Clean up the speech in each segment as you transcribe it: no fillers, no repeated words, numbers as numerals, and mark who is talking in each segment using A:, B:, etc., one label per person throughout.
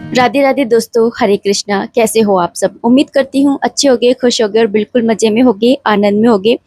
A: राधे राधे दोस्तों, हरे कृष्णा। कैसे हो आप सब? उम्मीद करती हूँ अच्छे होगे, खुश होगे और बिल्कुल मजे में होगे, आनंद में होगे।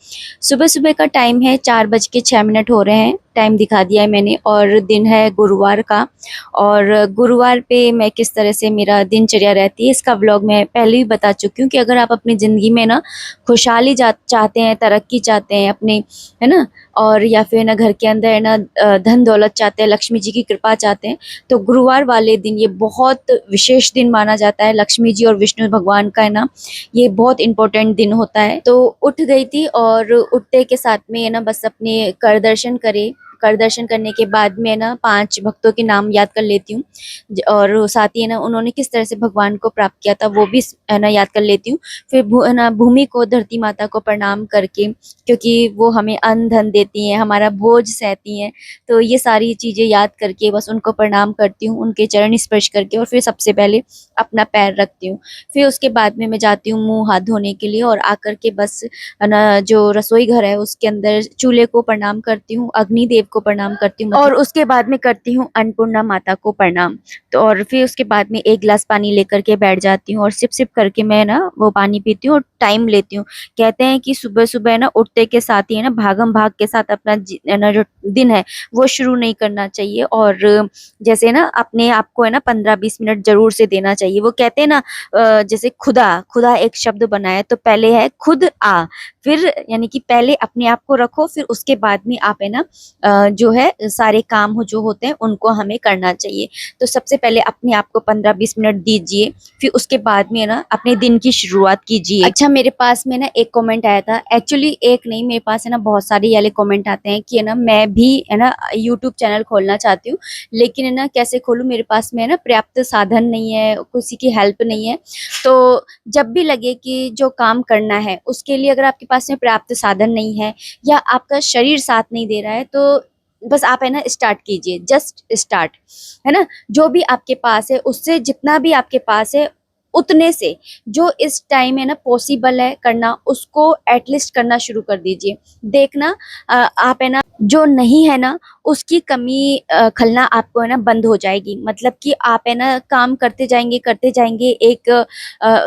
A: सुबह सुबह का टाइम है, 4:06 हो रहे हैं। टाइम दिखा दिया है मैंने और दिन है गुरुवार का। और गुरुवार पे मैं किस तरह से मेरा दिनचर्या रहती है इसका व्लॉग मैं पहले ही बता चुकी हूँ कि अगर आप अपनी ज़िंदगी में ना खुशहाली चाहते हैं, तरक्की चाहते हैं अपने, है ना, और या फिर ना घर के अंदर है ना धन दौलत चाहते हैं, लक्ष्मी जी की कृपा चाहते हैं, तो गुरुवार वाले दिन ये बहुत विशेष दिन माना जाता है। लक्ष्मी जी और विष्णु भगवान का है ना, ये बहुत इंपॉर्टेंट दिन होता है। तो उठ गई थी और उठते के साथ में है ना बस अपने कर दर्शन करे। कर दर्शन करने के बाद में ना 5 भक्तों के नाम याद कर लेती हूँ। और साथ ही है ना उन्होंने किस तरह से भगवान को प्राप्त किया था वो भी है ना याद कर लेती हूँ। फिर है ना भूमि को, धरती माता को प्रणाम करके, क्योंकि वो हमें अन्न धन देती हैं, हमारा बोझ सहती हैं। तो ये सारी चीज़ें याद करके बस उनको प्रणाम करती हूँ, उनके चरण स्पर्श करके, और फिर सबसे पहले अपना पैर रखती हूँ। फिर उसके बाद में मैं जाती हूँ मुँह हाथ धोने के लिए, और आकर के बस है ना जो रसोई घर है उसके अंदर चूल्हे को प्रणाम करती हूँ, अग्निदेव को प्रणाम करती हूँ, और उसके बाद में करती हूँ अन्नपूर्णा माता को प्रणाम। तो और फिर उसके बाद में एक गिलास पानी लेकर के बैठ जाती हूँ और सिप सिप करके मैं ना वो पानी पीती हूँ और टाइम लेती हूँ। कहते हैं कि सुबह सुबह ना उठते के साथ ही है ना भागम भाग के साथ अपना है ना जो दिन है वो शुरू नहीं करना चाहिए। और जैसे ना अपने आप को है ना 15-20 मिनट जरूर से देना चाहिए। वो कहते हैं ना जैसे खुदा खुदा एक शब्द बनाया, तो पहले है खुद आ, फिर यानी कि पहले अपने आप को रखो, फिर उसके बाद में आप है ना जो है सारे काम हो जो होते हैं उनको हमें करना चाहिए। तो सबसे पहले अपने आप को 15-20 मिनट दीजिए, फिर उसके बाद में है ना अपने दिन की शुरुआत कीजिए। अच्छा, मेरे पास में ना एक कमेंट आया था, एक्चुअली एक नहीं, मेरे पास है ना बहुत सारे वाले कमेंट आते हैं कि है ना मैं भी है ना यूट्यूब चैनल खोलना चाहती हूँ, लेकिन है ना कैसे खोलूँ, मेरे पास में है ना पर्याप्त साधन नहीं है, किसी की हेल्प नहीं है। तो जब भी लगे कि जो काम करना है उसके लिए अगर आपके पास में पर्याप्त साधन नहीं है या आपका शरीर साथ नहीं दे रहा है, तो बस आप है ना स्टार्ट कीजिए, जस्ट स्टार्ट, है ना। जो भी आपके पास है उससे, जितना भी आपके पास है उतने से, जो इस टाइम है ना पॉसिबल है करना, उसको एटलीस्ट करना शुरू कर दीजिए। देखना आप है ना जो नहीं है ना उसकी कमी खलना आपको है ना बंद हो जाएगी। मतलब कि आप है ना काम करते जाएंगे एक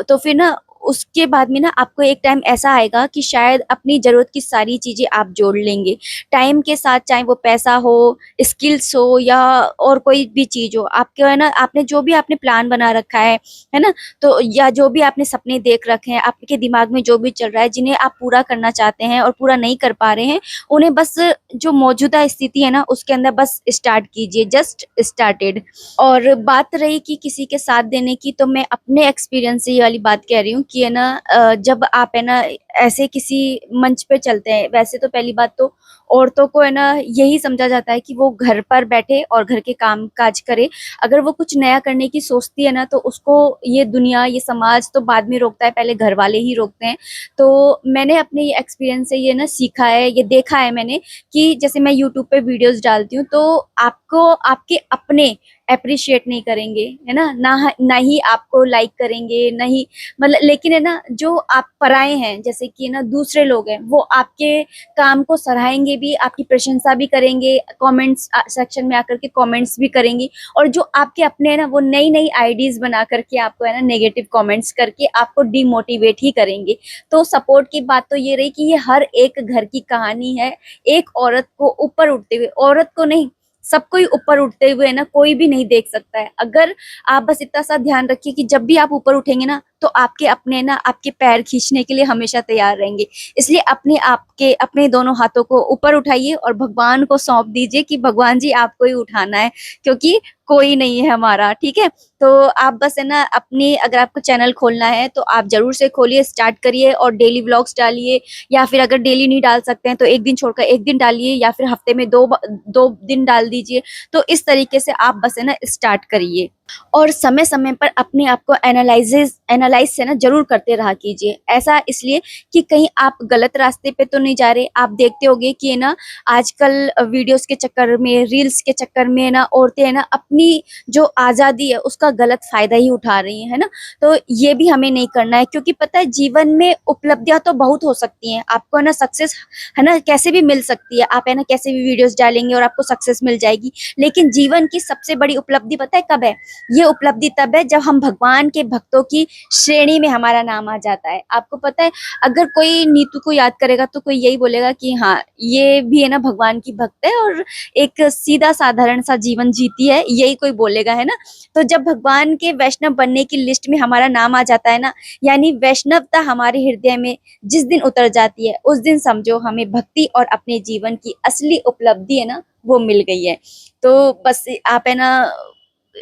A: तो फिर ना उसके बाद में ना आपको एक टाइम ऐसा आएगा कि शायद अपनी जरूरत की सारी चीजें आप जोड़ लेंगे टाइम के साथ, चाहे वो पैसा हो, स्किल्स हो, या और कोई भी चीज हो। आपके है ना आपने जो भी आपने प्लान बना रखा है ना, तो या जो भी आपने सपने देख रखे हैं, आपके दिमाग में जो भी चल रहा है जिन्हें आप पूरा करना चाहते हैं और पूरा नहीं कर पा रहे हैं, उन्हें बस जो मौजूदा स्थिति है ना उसके अंदर बस स्टार्ट कीजिए, जस्ट स्टार्टेड। और बात रही कि किसी के साथ देने की, तो मैं अपने एक्सपीरियंस से ये वाली बात कह रही हूँ कि है ना जब आप है ना ऐसे किसी मंच पे चलते हैं, वैसे तो पहली बात तो औरतों को है ना यही समझा जाता है कि वो घर पर बैठे और घर के काम काज करे। अगर वो कुछ नया करने की सोचती है ना तो उसको ये दुनिया, ये समाज तो बाद में रोकता है, पहले घर वाले ही रोकते हैं। तो मैंने अपने ये एक्सपीरियंस से ये ना सीखा है, ये देखा है मैंने कि जैसे मैं यूट्यूब पे वीडियोस डालती हूँ तो आपको आपके अपने अप्रिशिएट नहीं करेंगे, है ना, ना ही आपको लाइक करेंगे, नहीं, मतलब, लेकिन है ना जो आप पराए हैं, जैसे कि ना दूसरे लोग हैं, वो आपके काम को सराहेंगे भी, आपकी प्रशंसा भी करेंगे, कमेंट्स सेक्शन में आकर के कमेंट्स भी करेंगी। और जो आपके अपने है ना वो नई नई आईडीज बना करके आपको है ना नेगेटिव कमेंट्स करके आपको डिमोटिवेट ही करेंगे। तो सपोर्ट की बात तो ये रही कि ये हर एक घर की कहानी है। एक औरत को ऊपर उठते हुए, औरत को नहीं, सबको ही ऊपर उठते हुए ना कोई भी नहीं देख सकता है। अगर आप बस इतना सा ध्यान रखिए कि जब भी आप ऊपर उठेंगे ना तो आपके अपने ना आपके पैर खींचने के लिए हमेशा तैयार रहेंगे। इसलिए अपने आपके अपने दोनों हाथों को ऊपर उठाइए और भगवान को सौंप दीजिए कि भगवान जी आपको ही उठाना है, क्योंकि कोई नहीं है हमारा, ठीक है। तो आप बस है ना अपनी, अगर आपको चैनल खोलना है तो आप जरूर से खोलिए, स्टार्ट करिए और डेली व्लॉग्स डालिए, या फिर अगर डेली नहीं डाल सकते हैं तो एक दिन छोड़कर एक दिन डालिए, या फिर हफ्ते में दो दिन डाल दीजिए। तो इस तरीके से आप बस है ना स्टार्ट करिए, और समय समय पर अपने आप को एनालाइज से ना जरूर करते रहा कीजिए। ऐसा इसलिए कि कहीं आप गलत रास्ते पे तो नहीं जा रहे। आप देखते होंगे कि ना आजकल वीडियोस के चक्कर में, रील्स के चक्कर में ना औरतें है ना अपनी जो आजादी है उसका गलत फायदा ही उठा रही है ना। तो ये भी हमें नहीं करना है, क्योंकि पता है जीवन में उपलब्धियां तो बहुत हो सकती हैं, आपको है ना सक्सेस है ना कैसे भी मिल सकती है। आप है ना कैसे भी वीडियोस डालेंगे और आपको सक्सेस मिल जाएगी, लेकिन जीवन की सबसे बड़ी उपलब्धि पता है कब है? ये उपलब्धि तब है जब हम भगवान के भक्तों की श्रेणी में हमारा नाम आ जाता है। आपको पता है, अगर कोई नीतू को याद करेगा तो कोई यही बोलेगा कि हाँ, ये भी है ना भगवान की भक्त है और एक सीधा साधारण सा जीवन जीती है, यही कोई बोलेगा, है ना। तो जब भगवान के वैष्णव बनने की लिस्ट में हमारा नाम आ जाता है ना, यानी वैष्णवता हमारे हृदय में जिस दिन उतर जाती है, उस दिन समझो हमें भक्ति और अपने जीवन की असली उपलब्धि है ना, वो मिल गई है। तो बस आप है ना,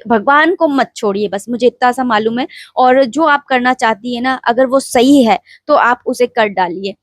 A: भगवान को मत छोड़िए, बस मुझे इतना सा मालूम है। और जो आप करना चाहती है ना, अगर वो सही है तो आप उसे कर डालिए,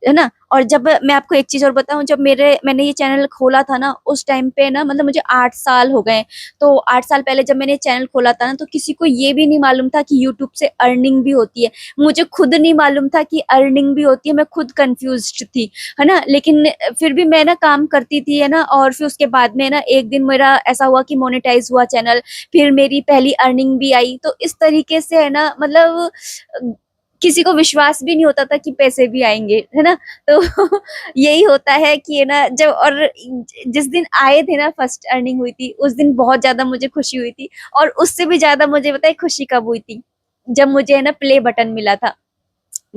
A: है ना। और जब मैं आपको एक चीज और बताऊं, जब मैंने ये चैनल खोला था ना, उस टाइम पे ना मतलब मुझे 8 साल हो गए। तो 8 साल पहले जब मैंने चैनल खोला था ना, तो किसी को ये भी नहीं मालूम था कि यूट्यूब से अर्निंग भी होती है। मुझे खुद नहीं मालूम था कि अर्निंग भी होती है, मैं खुद कंफ्यूज्ड थी, है ना। लेकिन फिर भी मैं ना काम करती थी, है ना। और फिर उसके बाद में ना एक दिन मेरा ऐसा हुआ कि मोनेटाइज हुआ चैनल, फिर मेरी पहली अर्निंग भी आई। तो इस तरीके से है ना, मतलब किसी को विश्वास भी नहीं होता था कि पैसे भी आएंगे, है ना। तो यही होता है कि है ना, जब और जिस दिन आए थे ना, फर्स्ट अर्निंग हुई थी, उस दिन बहुत ज्यादा मुझे खुशी हुई थी। और उससे भी ज्यादा मुझे पता है खुशी कब हुई थी, जब मुझे है ना प्ले बटन मिला था।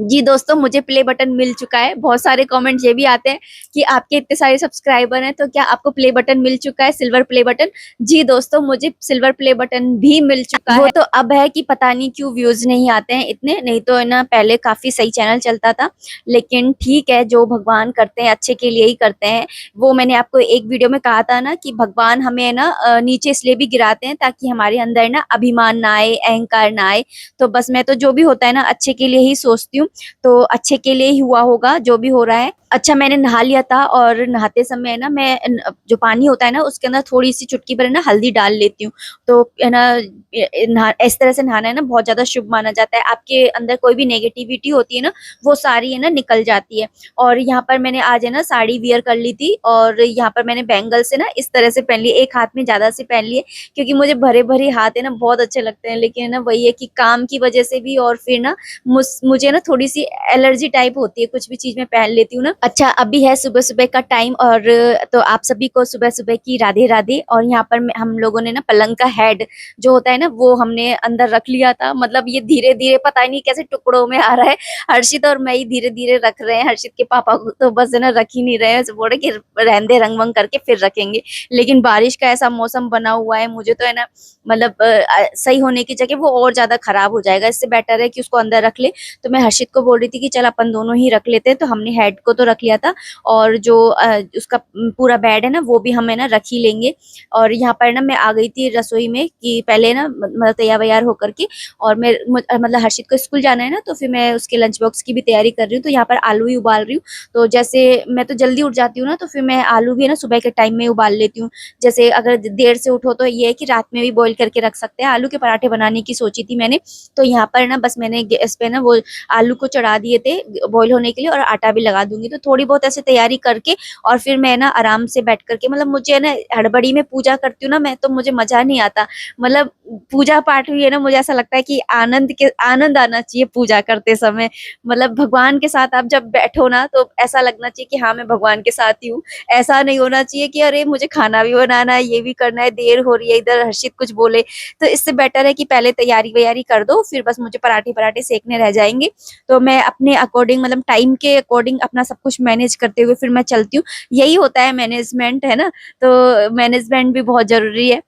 A: जी दोस्तों, मुझे प्ले बटन मिल चुका है। बहुत सारे कमेंट ये भी आते हैं कि आपके इतने सारे सब्सक्राइबर हैं, तो क्या आपको प्ले बटन मिल चुका है, सिल्वर प्ले बटन। जी दोस्तों, मुझे सिल्वर प्ले बटन भी मिल चुका है। वो तो अब है कि पता नहीं क्यों व्यूज नहीं आते हैं इतने, नहीं तो है ना पहले काफी सही चैनल चलता था। लेकिन ठीक है, जो भगवान करते हैं अच्छे के लिए ही करते हैं। वो मैंने आपको एक वीडियो में कहा था ना कि भगवान हमें है ना नीचे इसलिए भी गिराते हैं ताकि हमारे अंदर ना अभिमान ना आए, अहंकार ना आए। तो बस मैं तो जो भी होता है ना अच्छे के लिए ही सोचती हूँ। तो अच्छे के लिए ही हुआ होगा जो भी हो रहा है। अच्छा, मैंने नहा लिया था और नहाते समय ना मैं जो पानी होता है ना, उसके अंदर थोड़ी सी चुटकी भर है ना हल्दी डाल लेती हूँ। तो है ना, इस तरह से नहाना है ना बहुत ज्यादा शुभ माना जाता है। आपके अंदर कोई भी नेगेटिविटी होती है ना, वो सारी है ना निकल जाती है। और यहाँ पर मैंने आज है ना साड़ी वियर कर ली थी, और यहाँ पर मैंने बैंगल से ना इस तरह से पहन लिए, एक हाथ में ज्यादा से पहन लिए, क्योंकि मुझे भरे भरे हाथ है ना बहुत अच्छे लगते हैं। लेकिन है ना वही है कि काम की वजह से भी, और फिर ना मुझे ना थोड़ी सी एलर्जी टाइप होती है, कुछ भी चीज में पहन लेती हूँ ना। अच्छा, अभी है सुबह सुबह का टाइम, और तो आप सभी को सुबह सुबह की राधे राधे। और यहाँ पर हम लोगों ने ना पलंग का हेड जो होता है ना, वो हमने अंदर रख लिया था। मतलब ये धीरे धीरे पता नहीं कैसे टुकड़ों में आ रहा है। हर्षित और मैं ही धीरे धीरे रख रहे हैं, हर्षित के पापा को तो बस है ना रख ही नहीं रहे हैं, बोले कि रहने दे, रंग वंग करके फिर रखेंगे। लेकिन बारिश का ऐसा मौसम बना हुआ है, मुझे तो है ना मतलब सही होने की जगह वो और ज्यादा खराब हो जाएगा। इससे बेटर है कि उसको अंदर रख ले। तो मैं हर्षित को बोल रही थी कि चल अपन दोनों ही रख लेते हैं। तो हमने हेड को तो रख लिया था, और जो उसका पूरा बेड है ना, वो भी हम है ना रख ही लेंगे। और यहाँ पर ना मैं आ गई थी रसोई में कि पहले ना मतलब तैयार वैयार होकर के, और मैं मतलब हर्षित को स्कूल जाना है ना, तो फिर मैं उसके लंच बॉक्स की भी तैयारी कर रही हूँ। तो यहाँ पर आलू ही उबाल रही हूँ। तो जैसे मैं तो जल्दी उठ जाती हूँ ना, तो फिर मैं आलू भी है ना सुबह के टाइम में उबाल लेती हूँ। जैसे अगर देर से उठो तो ये है कि रात में भी बॉईल करके रख सकते हैं। आलू के पराठे बनाने की सोची थी मैंने। तो यहाँ पर ना बस मैंने गैस पे ना वो आलू को चढ़ा दिए थे बॉईल होने के लिए, और आटा भी लगा दूंगी। तो थोड़ी बहुत ऐसे तैयारी करके और फिर मैं ना आराम से बैठ करके, मतलब मुझे ना हड़बड़ी में पूजा करती हूँ ना मैं, तो मुझे मजा नहीं आता। मतलब पूजा पाठ हुई है ना, मुझे ऐसा लगता है कि आनंद आना चाहिए पूजा करते समय। मतलब भगवान के साथ आप जब बैठो ना, तो ऐसा लगना चाहिए कि हाँ मैं भगवान के साथ ही हूँ। ऐसा नहीं होना चाहिए कि अरे मुझे खाना भी बनाना है, ये भी करना है, देर हो रही है, इधर हर्षित कुछ बोले। तो इससे बेटर है कि पहले तैयारी वैयारी कर दो, फिर बस मुझे पराठे पराठे सेकने रह जाएंगे। तो मैं अपने अकॉर्डिंग, मतलब टाइम के अकॉर्डिंग अपना सब कुछ मैनेज करते हुए फिर मैं चलती हूँ। यही होता है मैनेजमेंट, है ना। तो मैनेजमेंट भी बहुत जरूरी है।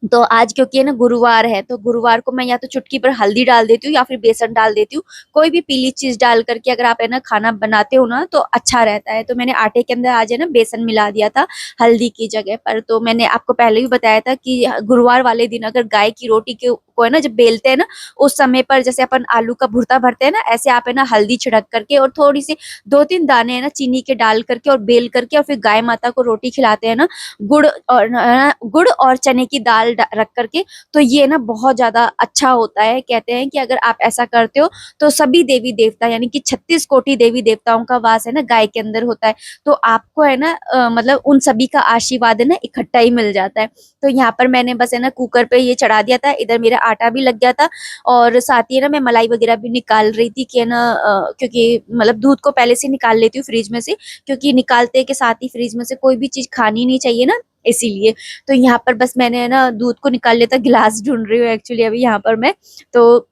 A: तो आज क्योंकि है ना गुरुवार है, तो गुरुवार को मैं या तो चुटकी पर हल्दी डाल देती हूँ या फिर बेसन डाल देती हूँ। कोई भी पीली चीज डाल करके अगर आप है ना खाना बनाते हो ना, तो अच्छा रहता है। तो मैंने आटे के अंदर आज है ना बेसन मिला दिया था हल्दी की जगह पर। तो मैंने आपको पहले भी बताया था कि गुरुवार वाले दिन अगर गाय की रोटी को है ना जब बेलते हैं ना, उस समय पर जैसे अपन आलू का भुर्ता भरते हैं ना, ऐसे आप है ना हल्दी छिड़क करके और थोड़ी सी 2-3 दाने है ना चीनी के डाल करके और बेल करके, और फिर गाय माता को रोटी खिलाते हैं ना, गुड़ और चने की दाल रख करके। तो ये ना बहुत ज्यादा अच्छा होता है। कहते हैं कि अगर आप ऐसा करते हो तो सभी देवी देवता, यानी कि 36 कोटि देवी देवताओं का वास है ना गाय के अंदर होता है। तो आपको है ना मतलब उन सभी का आशीर्वाद है ना इकट्ठा ही मिल जाता है। तो यहाँ पर मैंने बस है ना कुकर पे ये चढ़ा दिया था, इधर मेरा आटा भी लग गया था, और साथ ही है ना मैं मलाई वगैरह भी निकाल रही थी कि है ना क्योंकि मतलब दूध को पहले से निकाल लेती हूँ फ्रिज में से, क्योंकि निकालते के साथ ही फ्रिज में से कोई भी चीज खानी नहीं चाहिए ना, इसीलिए। तो यहाँ पर बस मैंने ना दूध को निकाल लिया था, गिलास ढूँढ रही हूँ एक्चुअली अभी यहाँ पर मैं। तो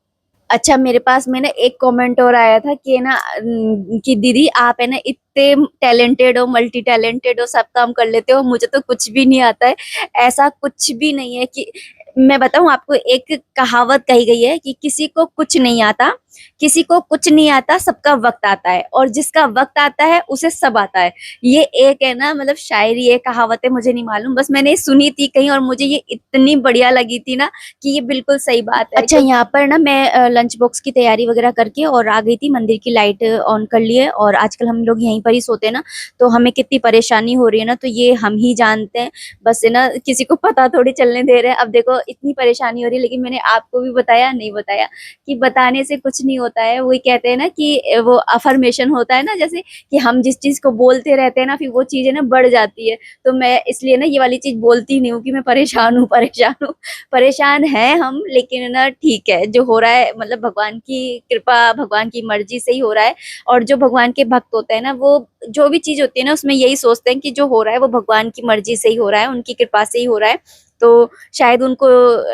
A: अच्छा, मेरे पास में ना एक कमेंट और आया था कि ना कि दीदी आप है ना इतने टैलेंटेड हो, मल्टी टैलेंटेड हो, सब काम कर लेते हो, मुझे तो कुछ भी नहीं आता है। ऐसा कुछ भी नहीं है कि मैं बताऊं आपको, एक कहावत कही गई है कि किसी को कुछ नहीं आता, किसी को कुछ नहीं आता, सबका वक्त आता है, और जिसका वक्त आता है उसे सब आता है। ये एक है ना, मतलब शायरी है, कहावत है, मुझे नहीं मालूम, बस मैंने सुनी थी कहीं और मुझे ये इतनी बढ़िया लगी थी ना कि ये बिल्कुल सही बात है। अच्छा, यहाँ पर ना मैं लंच बॉक्स की तैयारी वगैरह करके और आ गई थी, मंदिर की लाइट ऑन कर ली है, और आजकल हम लोग यहीं पर ही सोते हैं ना, तो हमें कितनी परेशानी हो रही है ना, तो ये हम ही जानते हैं। बस है ना, किसी को पता थोड़ी चलने दे रहे हैं। अब देखो इतनी परेशानी हो रही है, लेकिन मैंने आपको भी बताया नहीं बताया कि बताने से कुछ नहीं होता है। वही कहते हैं ना कि वो अफर्मेशन होता है ना, जैसे कि हम जिस चीज को बोलते रहते हैं ना, फिर वो चीज है ना बढ़ जाती है। तो मैं इसलिए ना ये वाली चीज बोलती नहीं हूँ कि मैं परेशान हूँ, परेशान हूँ। परेशान हैं हम, लेकिन ना ठीक है, जो हो रहा है मतलब भगवान की कृपा, भगवान की मर्जी से ही हो रहा है। और जो भगवान के भक्त होते हैं ना, वो जो भी चीज होती है ना, उसमें यही सोचते हैं कि जो हो रहा है वो भगवान की मर्जी से ही हो रहा है, उनकी कृपा से ही हो रहा है। तो शायद उनको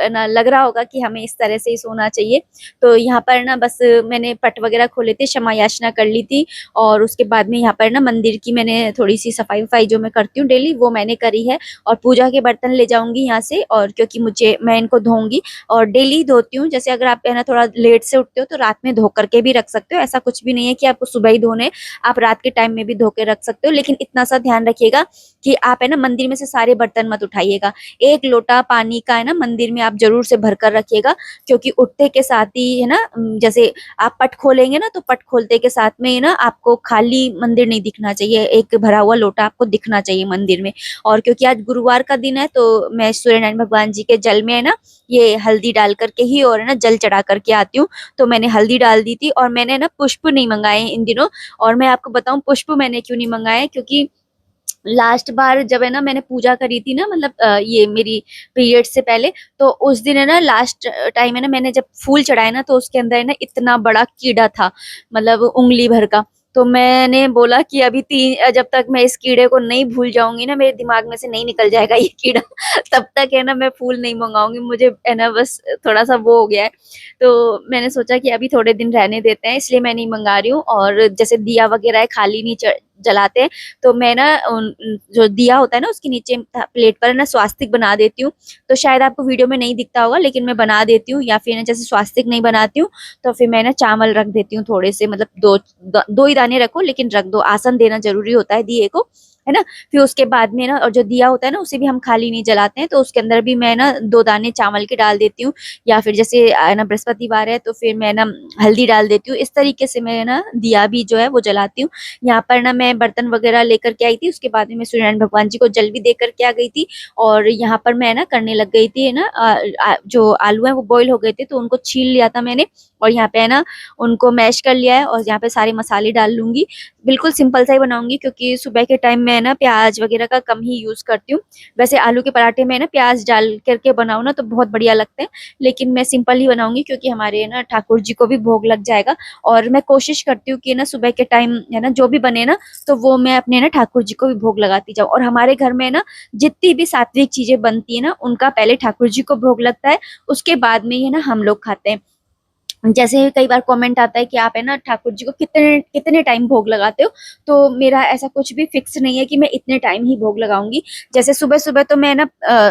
A: ना लग रहा होगा कि हमें इस तरह से ही सोना चाहिए। तो यहाँ पर ना बस मैंने पट वगैरह खोले थे, क्षमा याचना कर ली थी, और उसके बाद में यहाँ पर ना मंदिर की मैंने थोड़ी सी सफाई वफाई जो मैं करती हूँ डेली, वो मैंने करी है। और पूजा के बर्तन ले जाऊंगी यहाँ से, और क्योंकि मुझे मैं इनको धोऊंगी, और डेली धोती हूँ। जैसे अगर आप है ना थोड़ा लेट से उठते हो तो रात में धो करके भी रख सकते हो, ऐसा कुछ भी नहीं है कि आपको सुबह ही धोने, आप रात के टाइम में भी धो के रख सकते हो। लेकिन इतना सा ध्यान रखिएगा कि आप है ना मंदिर में से सारे बर्तन मत उठाइएगा। एक लोटा पानी का है ना मंदिर में आप जरूर से भर कर रखिएगा, क्योंकि उठते के साथ ही है ना, जैसे आप पट खोलेंगे ना, तो पट खोलते के साथ में ना आपको खाली मंदिर नहीं दिखना चाहिए, एक भरा हुआ लोटा आपको दिखना चाहिए मंदिर में। और क्योंकि आज गुरुवार का दिन है, तो मैं सूर्यनारायण भगवान जी के जल में है ना ये हल्दी डाल करके ही और है ना जल चढ़ा करके आती हूँ। तो मैंने हल्दी डाल दी थी, और मैंने ना पुष्प नहीं मंगाए इन दिनों। और मैं आपको बताऊं पुष्प मैंने क्यों नहीं मंगाए, क्योंकि लास्ट बार जब है ना मैंने पूजा करी थी ना, मतलब ये मेरी पीरियड से पहले, तो उस दिन है ना लास्ट टाइम है ना मैंने जब फूल चढ़ाए ना, तो उसके अंदर है ना इतना बड़ा कीड़ा था, मतलब उंगली भर का। तो मैंने बोला कि अभी जब तक मैं इस कीड़े को नहीं भूल जाऊंगी ना, मेरे दिमाग में से नहीं निकल जाएगा ये कीड़ा, तब तक है ना मैं फूल नहीं मंगाऊंगी। मुझे है ना बस थोड़ा सा वो हो गया है। तो मैंने सोचा कि अभी थोड़े दिन रहने देते हैं, इसलिए मैं नहीं मंगा रही हूँ। और जैसे दिया वगैरह है खाली नहीं जलाते हैं, तो मैं ना जो दिया होता है ना उसके नीचे प्लेट पर ना स्वास्तिक बना देती हूँ। तो शायद आपको वीडियो में नहीं दिखता होगा, लेकिन मैं बना देती हूँ। या फिर ना जैसे स्वास्तिक नहीं बनाती हूँ, तो फिर मैं ना चावल रख देती हूँ थोड़े से, मतलब दो ही दाने रखो, लेकिन रख दो, आसन देना जरूरी होता है दिए को, है ना। फिर उसके बाद में ना, और जो दिया होता है ना उसे भी हम खाली नहीं जलाते हैं, तो उसके अंदर भी मैं ना दो दाने चावल के डाल देती हूँ। या फिर जैसे ना बृहस्पतिवार है तो फिर मैं ना हल्दी डाल देती हूँ। इस तरीके से मैं ना दिया भी जो है वो जलाती हूँ। यहाँ पर ना मैं बर्तन वगैरह लेकर के आई थी, उसके बाद में मैं सूर्यनारायण भगवान जी को जल भी दे करके आ गई थी। और यहाँ पर मैं ना करने लग गई थी, है ना जो आलू है वो बॉईल हो गए थे, तो उनको छील लिया था मैंने, और यहाँ पे है ना उनको मैश कर लिया है, और यहाँ पे सारे मसाले डाल लूंगी। बिल्कुल सिंपल सा ही बनाऊंगी, क्योंकि सुबह के टाइम में है ना प्याज वगैरह का कम ही यूज करती हूँ। वैसे आलू के पराठे में ना प्याज डाल करके बनाओ ना तो बहुत बढ़िया लगते हैं, लेकिन मैं सिंपल ही बनाऊंगी, क्योंकि हमारे ना ठाकुर जी को भी भोग लग जाएगा। और मैं कोशिश करती हूँ कि ना सुबह के टाइम है ना जो भी बने ना, तो वो मैं अपने ना ठाकुर जी को भी भोग लगाती जाऊँ। और हमारे घर में ना जितनी भी सात्विक चीजें बनती है ना, उनका पहले ठाकुर जी को भोग लगता है, उसके बाद में ही है ना हम लोग खाते हैं। जैसे कई बार कमेंट आता है कि आप है ना ठाकुर जी को कितने कितने टाइम भोग लगाते हो, तो मेरा ऐसा कुछ भी फिक्स नहीं है कि मैं इतने टाइम ही भोग लगाऊंगी। जैसे सुबह सुबह तो मैं ना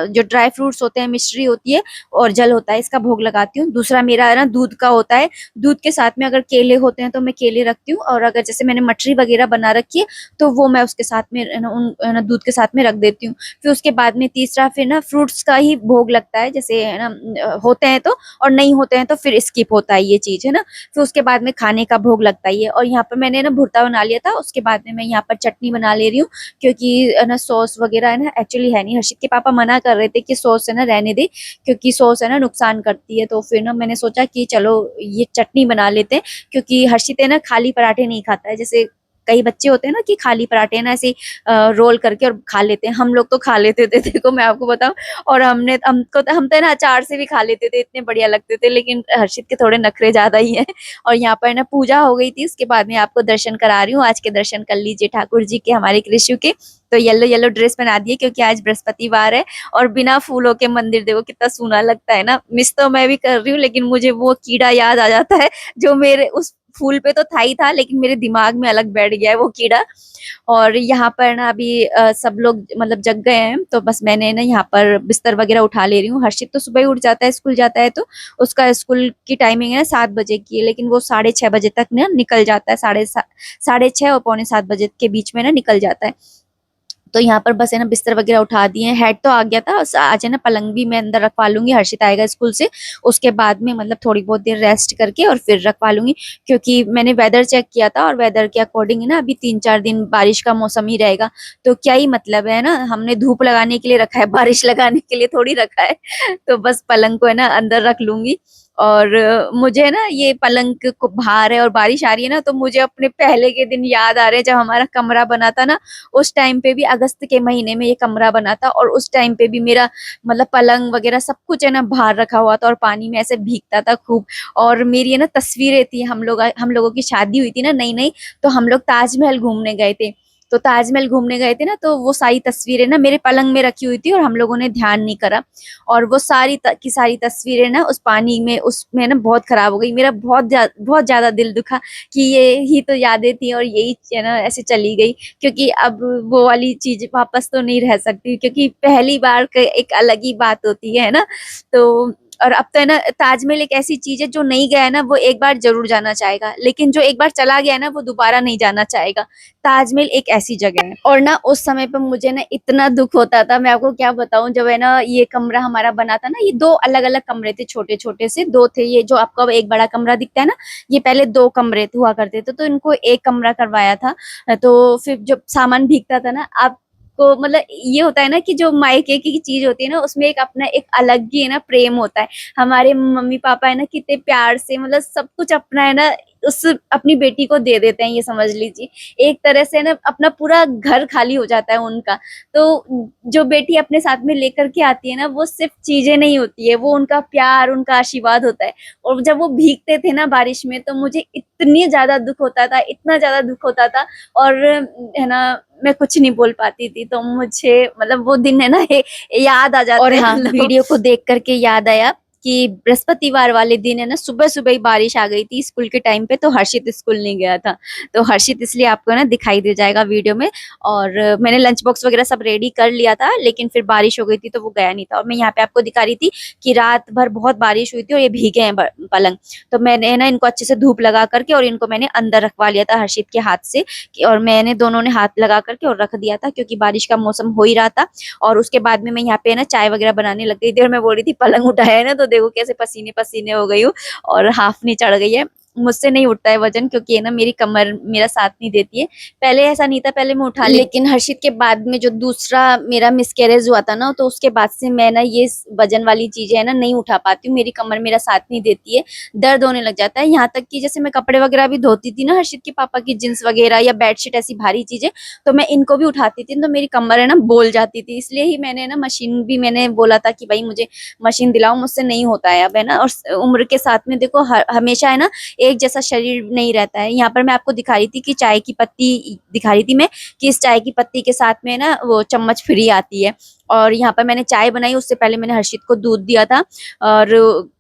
A: जो ड्राई फ्रूट्स होते हैं, मिश्री होती है और जल होता है, इसका भोग लगाती हूँ। दूसरा मेरा है ना दूध का होता है, दूध के साथ में अगर केले होते हैं तो मैं केले रखती हूँ, और अगर जैसे मैंने मठरी वगैरह बना रखी है तो वो मैं उसके साथ में है ना उन है ना दूध के साथ में रख देती हूँ। फिर उसके बाद में तीसरा फिर ना फ्रूट्स का ही भोग लगता है, जैसे है ना होते हैं तो, और नहीं होते हैं तो फिर स्किप होता है ये चीज, है ना। फिर उसके बाद में खाने का भोग लगता ही है। और यहाँ पर मैंने ना भुर्ता बना लिया था, उसके बाद में मैं यहाँ पर चटनी बना ले रही हूँ, क्योंकि ना सॉस वगैरह है ना एक्चुअली है नहीं। हर्षित के पापा मना कर रहे थे कि सॉस है ना रहने दे, क्योंकि सॉस है ना नुकसान करती है। तो फिर ना मैंने सोचा कि चलो ये चटनी बना लेते हैं, क्योंकि हर्षित है ना खाली पराठे नहीं खाता है, जैसे कई बच्चे होते हैं ना कि खाली पराठे ना ऐसे रोल करके और खा लेते हैं, हम लोग तो खा लेते थे, देखो मैं आपको बताऊं। और हम तो ना अचार से भी खा लेते थे, इतने बढ़िया लगते थे। लेकिन हर्षित के थोड़े नखरे ज्यादा ही हैं। और यहाँ पर ना पूजा हो गई थी, उसके बाद में आपको दर्शन करा रही हूँ। आज के दर्शन कर लीजिए ठाकुर जी के, हमारे कृष्ण के। तो येलो येलो ड्रेस बना दिए क्योंकि आज बृहस्पतिवार है। और बिना फूलों के मंदिर देखो कितना सूना लगता है ना। मिस तो मैं भी कर रही हूँ, लेकिन मुझे वो कीड़ा याद आ जाता है जो मेरे उस फूल पे तो था ही था, लेकिन मेरे दिमाग में अलग बैठ गया है वो कीड़ा। और यहाँ पर ना अभी सब लोग मतलब जग गए हैं, तो बस मैंने ना यहाँ पर बिस्तर वगैरह उठा ले रही हूँ। हर्षित तो सुबह ही उठ जाता है, स्कूल जाता है, तो उसका स्कूल की टाइमिंग है 7 बजे की है, लेकिन वो 6:30 बजे तक ना निकल जाता है। 6:30 और 6:45 के बीच में ना निकल जाता है। तो यहाँ पर बस है ना बिस्तर वगैरह उठा दिए हैं। हेड तो आ गया था, आज है ना पलंग भी मैं अंदर रखवा लूंगी, हर्षित आएगा स्कूल से, उसके बाद में मतलब थोड़ी बहुत देर रेस्ट करके और फिर रखवा लूंगी। क्योंकि मैंने वेदर चेक किया था और वेदर के अकॉर्डिंग है ना अभी 3-4 दिन बारिश का मौसम ही रहेगा। तो क्या ही मतलब है ना, हमने धूप लगाने के लिए रखा है, बारिश लगाने के लिए थोड़ी रखा है। तो बस पलंग को है ना अंदर रख लूंगी। और मुझे ना ये पलंग को भार है और बारिश आ रही है ना, तो मुझे अपने पहले के दिन याद आ रहे हैं जब हमारा कमरा बना था ना। उस टाइम पे भी अगस्त के महीने में ये कमरा बना था, और उस टाइम पे भी मेरा मतलब पलंग वगैरह सब कुछ है ना बाहर रखा हुआ था और पानी में ऐसे भीगता था खूब। और मेरी है ना तस्वीरें थी, हम लोगों की शादी हुई थी ना नई नई, तो हम लोग ताजमहल घूमने गए थे। तो ताजमहल घूमने गए थे ना, तो वो सारी तस्वीरें ना मेरे पलंग में रखी हुई थी और हम लोगों ने ध्यान नहीं करा। और वो की सारी तस्वीरें ना उस पानी में उसमें ना बहुत खराब हो गई। मेरा बहुत ज्यादा दिल दुखा कि ये ही तो यादें थी और यही है ना ऐसे चली गई। क्योंकि अब वो वाली चीज वापस तो नहीं रह सकती, क्योंकि पहली बार एक अलग ही बात होती है ना। तो और अब तो है ना ताजमहल एक ऐसी चीज है, जो नहीं गया है ना वो एक बार जरूर जाना चाहेगा, लेकिन जो एक बार चला गया है ना वो दोबारा नहीं जाना चाहेगा। ताजमहल एक ऐसी जगह है। और ना उस समय पे मुझे ना इतना दुख होता था, मैं आपको क्या बताऊं। जब है ना ये कमरा हमारा बना था ना, ये 2 अलग अलग कमरे थे, छोटे छोटे से 2 थे। ये जो आपको अब एक बड़ा कमरा दिखता है ना, ये पहले 2 कमरे हुआ करते थे, तो इनको एक कमरा करवाया था। तो फिर जब सामान भीगता था ना, आप को मतलब ये होता है ना कि जो मायके की चीज होती है ना, उसमें एक अपना एक अलग ही है ना प्रेम होता है। हमारे मम्मी पापा है ना कितने प्यार से मतलब सब कुछ अपना है ना उस अपनी बेटी को दे देते हैं, ये समझ लीजिए। एक तरह से ना अपना पूरा घर खाली हो जाता है उनका। तो जो बेटी अपने साथ में लेकर के आती है ना, वो सिर्फ चीजें नहीं होती है, वो उनका प्यार, उनका आशीर्वाद होता है। और जब वो भीगते थे ना बारिश में, तो मुझे इतनी ज्यादा दुख होता था, इतना ज्यादा दुख होता था। और है ना मैं कुछ नहीं बोल पाती थी। तो मुझे मतलब वो दिन है ना याद आ जाते
B: और
A: हैं
B: हाँ,
A: मतलब।
B: वीडियो को देख करके याद आया कि बृहस्पतिवार वाले दिन है ना सुबह सुबह ही बारिश आ गई थी स्कूल के टाइम पे, तो हर्षित स्कूल नहीं गया था। तो हर्षित इसलिए आपको ना दिखाई दे जाएगा वीडियो में। और मैंने लंच बॉक्स वगैरह सब रेडी कर लिया था, लेकिन फिर बारिश हो गई थी तो वो गया नहीं था। और मैं यहाँ पे आपको दिखा रही थी कि रात भर बहुत बारिश हुई थी और ये भीगे हैं पलंग। तो मैंने ना इनको अच्छे से धूप लगा करके और इनको मैंने अंदर रखवा लिया था हर्षित के हाथ से। और मैंने दोनों ने हाथ लगा करके और रख दिया था, क्योंकि बारिश का मौसम हो ही रहा था। और उसके बाद में मैं यहाँ पे ना चाय वगैरह बनाने लग गई थी, और मैं बोल रही थी पलंग उठाया है ना, तो देखो कैसे पसीने पसीने हो गई हूँ और हाफनी चढ़ गई है। मुझसे नहीं उठता है वजन, क्योंकि है ना मेरी कमर मेरा साथ नहीं देती है। पहले ऐसा नहीं था, पहले मैं उठा लेती, लेकिन हर्षित के बाद में जो दूसरा मेरा मिसकैरेज हुआ था ना, तो उसके बाद से मैं ना ये वजन वाली चीजें है ना नहीं उठा पाती हूँ। मेरी कमर मेरा साथ नहीं देती है, दर्द होने लग जाता है। यहाँ तक कि जैसे मैं कपड़े वगैरह भी धोती थी ना हर्षित के पापा की, जींस वगैरह या बेडशीट ऐसी भारी चीजें, तो मैं इनको भी उठाती थी तो मेरी कमर है ना बोल जाती थी। इसलिए ही मैंने ना मशीन भी मैंने बोला था कि भाई मुझे मशीन दिलाओ, मुझसे नहीं होता है अब, है ना। और उम्र के साथ में देखो हमेशा है ना एक जैसा शरीर नहीं रहता है। यहाँ पर मैं आपको दिखा रही थी कि चाय की पत्ती दिखा रही थी मैं, कि इस चाय की पत्ती के साथ में ना वो चम्मच फ्री आती है। और यहाँ पर मैंने चाय बनाई, उससे पहले मैंने हर्षित को दूध दिया था। और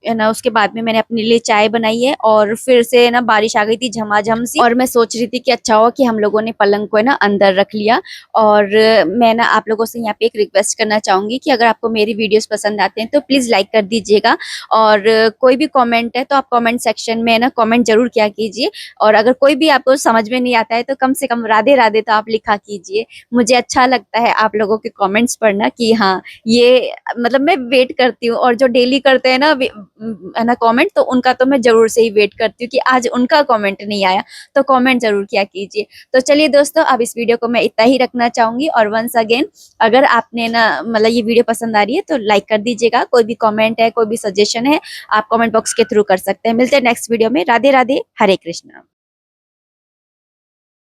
B: है ना उसके बाद में मैंने अपने लिए चाय बनाई है। और फिर से ना बारिश आ गई थी झमाझम सी, और मैं सोच रही थी कि अच्छा हुआ कि हम लोगों ने पलंग को है ना अंदर रख लिया। और मैं ना आप लोगों से यहाँ पे एक रिक्वेस्ट करना चाहूंगी कि अगर आपको मेरी वीडियोस पसंद आते हैं तो प्लीज लाइक कर दीजिएगा। और कोई भी कमेंट है तो आप कमेंट सेक्शन में ना कमेंट जरूर किया कीजिए। और अगर कोई भी आपको समझ में नहीं आता है तो कम से कम राधे राधे तो आप लिखा कीजिए। मुझे अच्छा लगता है आप लोगों के कमेंट्स पढ़ना कि हाँ ये मतलब मैं वेट करती हूँ। और जो डेली करते हैं ना है ना कमेंट, तो उनका तो मैं जरूर से ही वेट करती हूँ कि आज उनका कमेंट नहीं आया, तो कमेंट जरूर किया कीजिए। तो चलिए दोस्तों, अब इस वीडियो को मैं इतना ही रखना चाहूंगी। और वंस अगेन, अगर आपने ना मतलब ये वीडियो पसंद आ रही है तो लाइक कर दीजिएगा। कोई भी कमेंट है, कोई भी सजेशन है, आप कमेंट बॉक्स के थ्रू कर सकते हैं। मिलते हैं नेक्स्ट वीडियो में। राधे राधे, हरे कृष्णा।